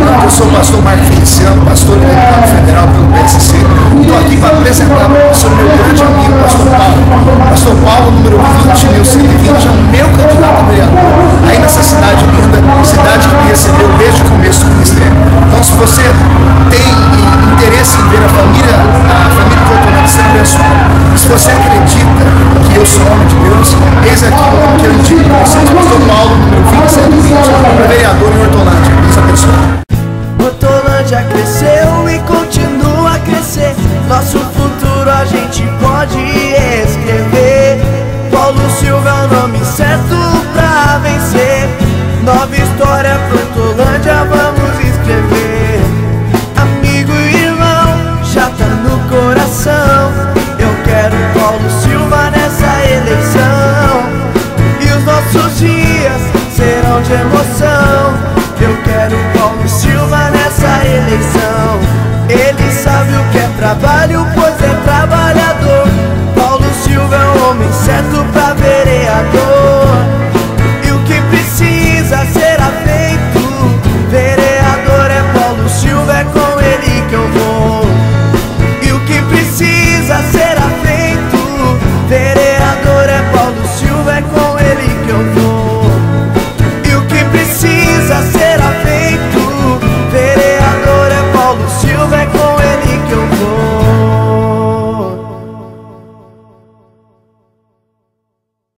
Eu sou o pastor Marco Feliciano, pastor e deputado federal pelo PSC. Estou aqui para apresentar para o seu meu grande amigo, pastor Paulo. Pastor Paulo, número 20.120, é o meu candidato a vereador aí nessa cidade linda, cidade que me recebeu desde o começo do ministério. Então, se você tem interesse em ver a família do Hortolândia sendo abençoada, se você acredita que eu sou homem de Deus, eis aqui o nome que eu indico para vocês, pastor Paulo, número 20.120, para vereador em Hortolândia. Deus abençoe. Hortolândia cresceu e continua a crescer. Nosso futuro a gente pode escrever. Paulo Silva é o nome certo pra vencer. Nova história pra Hortolândia vamos escrever. Amigo e irmão, já tá no coração. Eu quero Paulo Silva nessa eleição. E os nossos dias serão de emoção. Eu quero Paulo Silva nessa eleição. Ele sabe o que é trabalho.